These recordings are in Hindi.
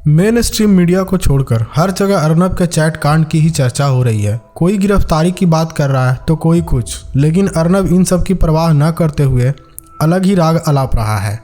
मेन स्ट्रीम मीडिया को छोड़कर हर जगह अर्नब के चैट कांड की ही चर्चा हो रही है। कोई गिरफ्तारी की बात कर रहा है तो कोई कुछ, लेकिन अर्नब इन सब की परवाह न करते हुए अलग ही राग अलाप रहा है।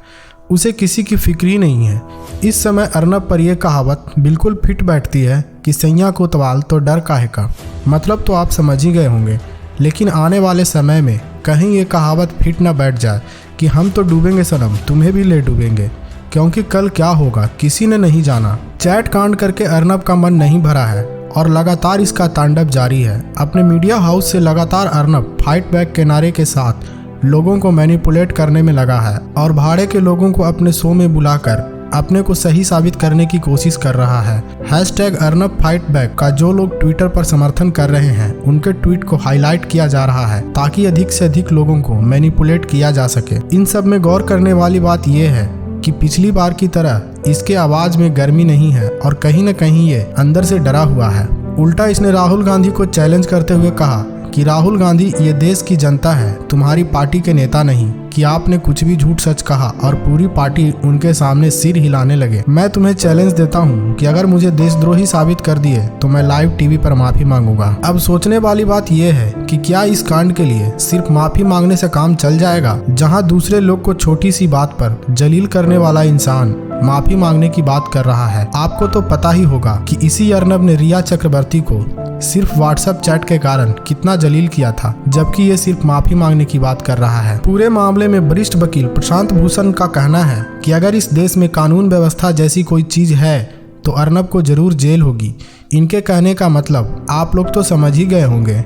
उसे किसी की फिक्र ही नहीं है। इस समय अर्नब पर यह कहावत बिल्कुल फिट बैठती है कि सैया को तवाल तो डर काहे का। मतलब तो आप समझ ही गए होंगे, लेकिन आने वाले समय में कहीं ये कहावत फिट न बैठ जाए कि हम तो डूबेंगे सनम, तुम्हें भी ले डूबेंगे, क्योंकि कल क्या होगा किसी ने नहीं जाना। चैट कांड करके अर्नब का मन नहीं भरा है और लगातार इसका तांडव जारी है। अपने मीडिया हाउस से लगातार अर्नब फाइट बैक के नारे के साथ लोगों को मैनिपुलेट करने में लगा है और भाड़े के लोगों को अपने शो में बुलाकर अपने को सही साबित करने की कोशिश कर रहा है। हैशटैग अर्नब फाइट बैक का जो लोग ट्विटर पर समर्थन कर रहे हैं उनके ट्वीट को हाईलाइट किया जा रहा है ताकि अधिक से अधिक लोगों को मैनिपुलेट किया जा सके। इन सब में गौर करने वाली बात यह है कि पिछली बार की तरह इसके आवाज में गर्मी नहीं है और कहीं न कहीं ये अंदर से डरा हुआ है। उल्टा इसने राहुल गांधी को चैलेंज करते हुए कहा कि राहुल गांधी ये देश की जनता है, तुम्हारी पार्टी के नेता नहीं, कि आपने कुछ भी झूठ सच कहा और पूरी पार्टी उनके सामने सिर हिलाने लगे। मैं तुम्हें चैलेंज देता हूँ कि अगर मुझे देशद्रोही साबित कर दिए तो मैं लाइव टीवी पर माफी मांगूंगा। अब सोचने वाली बात यह है कि क्या इस कांड के लिए सिर्फ माफी मांगने से काम चल जाएगा, जहाँ दूसरे लोग को छोटी सी बात पर जलील करने वाला इंसान माफी मांगने की बात कर रहा है। आपको तो पता ही होगा कि इसी अर्नब ने रिया चक्रवर्ती को सिर्फ व्हाट्सएप चैट के कारण कितना जलील किया था, जबकि ये सिर्फ माफी मांगने की बात कर रहा है। पूरे मामले में वरिष्ठ वकील प्रशांत भूषण का कहना है कि अगर इस देश में कानून व्यवस्था जैसी कोई चीज है तो अर्नब को जरूर जेल होगी। इनके कहने का मतलब आप लोग तो समझ ही गए होंगे।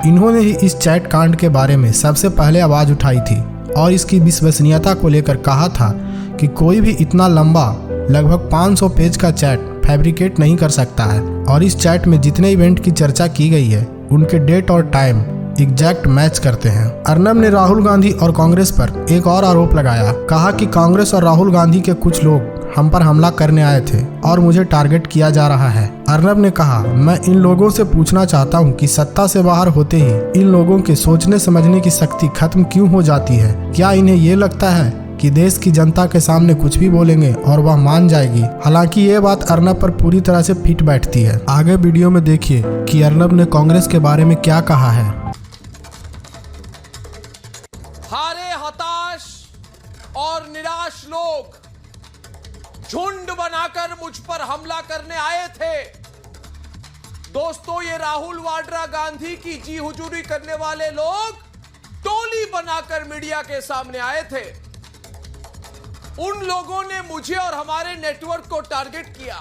इन्होंने ही इस चैट कांड के बारे में सबसे पहले आवाज उठाई थी और इसकी विश्वसनीयता को लेकर कहा था कि कोई भी इतना लंबा लगभग 500 पेज का चैट फैब्रिकेट नहीं कर सकता है। और इस चैट में जितने इवेंट की चर्चा की गई है उनके डेट और टाइम एग्जैक्ट मैच करते हैं। अर्नब ने राहुल गांधी और कांग्रेस पर एक और आरोप लगाया। कहा कि कांग्रेस और राहुल गांधी के कुछ लोग हम पर हमला करने आए थे और मुझे टारगेट किया जा रहा है। अर्नब ने कहा, मैं इन लोगों से पूछना चाहता हूं कि सत्ता से बाहर होते ही इन लोगों के सोचने समझने की शक्ति खत्म क्यों हो जाती है। क्या इन्हें ये लगता है कि देश की जनता के सामने कुछ भी बोलेंगे और वह मान जाएगी। हालांकि ये बात अर्नब पर पूरी तरह से फिट बैठती है। आगे वीडियो में देखिए कि अर्नब ने कांग्रेस के बारे में क्या कहा है। हारे हताश और निराश लोग झुंड बनाकर मुझ पर हमला करने आए थे। दोस्तों, ये राहुल वाड्रा गांधी की जी हुजूरी करने वाले लोग टोली बनाकर मीडिया के सामने आए थे। उन लोगों ने मुझे और हमारे नेटवर्क को टारगेट किया।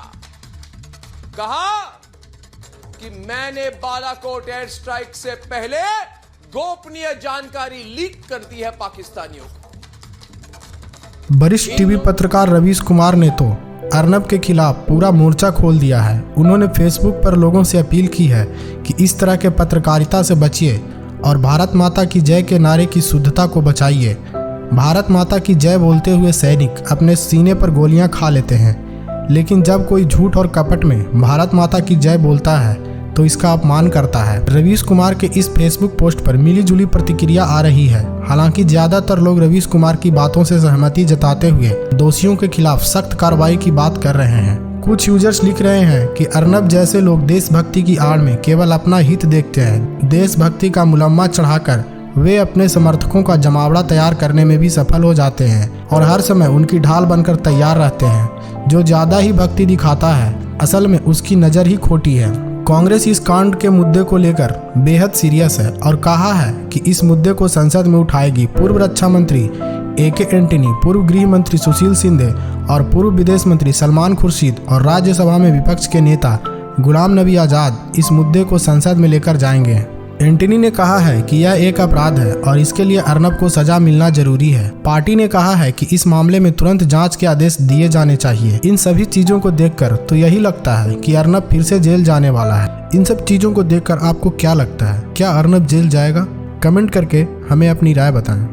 कहा कि मैंने बालाकोट एयर स्ट्राइक से पहले गोपनीय जानकारी लीक कर दी है पाकिस्तानियों को। वरिष्ठ टीवी पत्रकार रवीश कुमार ने तो अर्नब के खिलाफ पूरा मोर्चा खोल दिया है। उन्होंने फेसबुक पर लोगों से अपील की है कि इस तरह के पत्रकारिता से बचिए और भारत माता की जय के नारे की शुद्धता को बचाइए। भारत माता की जय बोलते हुए सैनिक अपने सीने पर गोलियां खा लेते हैं, लेकिन जब कोई झूठ और कपट में भारत माता की जय बोलता है तो इसका अपमान करता है। रवीश कुमार के इस फेसबुक पोस्ट पर मिलीजुली प्रतिक्रिया आ रही है। हालांकि ज्यादातर लोग रवीश कुमार की बातों से सहमति जताते हुए दोषियों के खिलाफ सख्त कार्रवाई की बात कर रहे हैं। कुछ यूजर्स लिख रहे हैं कि अर्नब जैसे लोग देशभक्ति की आड़ में केवल अपना हित देखते हैं। देशभक्ति का मुलम्मा चढ़ाकर वे अपने समर्थकों का जमावड़ा तैयार करने में भी सफल हो जाते हैं और हर समय उनकी ढाल बनकर तैयार रहते हैं। जो ज्यादा ही भक्ति दिखाता है असल में उसकी नजर ही खोटी है। कांग्रेस इस कांड के मुद्दे को लेकर बेहद सीरियस है और कहा है कि इस मुद्दे को संसद में उठाएगी। पूर्व रक्षा मंत्री AK एंटनी, पूर्व गृह मंत्री सुशील शिंदे और पूर्व विदेश मंत्री सलमान खुर्शीद और राज्यसभा में विपक्ष के नेता गुलाम नबी आजाद इस मुद्दे को संसद में लेकर जाएंगे। एंटनी ने कहा है कि यह एक अपराध है और इसके लिए अर्नब को सजा मिलना जरूरी है। पार्टी ने कहा है कि इस मामले में तुरंत जांच के आदेश दिए जाने चाहिए। इन सभी चीजों को देखकर तो यही लगता है कि अर्नब फिर से जेल जाने वाला है। इन सब चीजों को देखकर आपको क्या लगता है? क्या अर्नब जेल जाएगा? कमेंट करके हमें अपनी राय बताएं।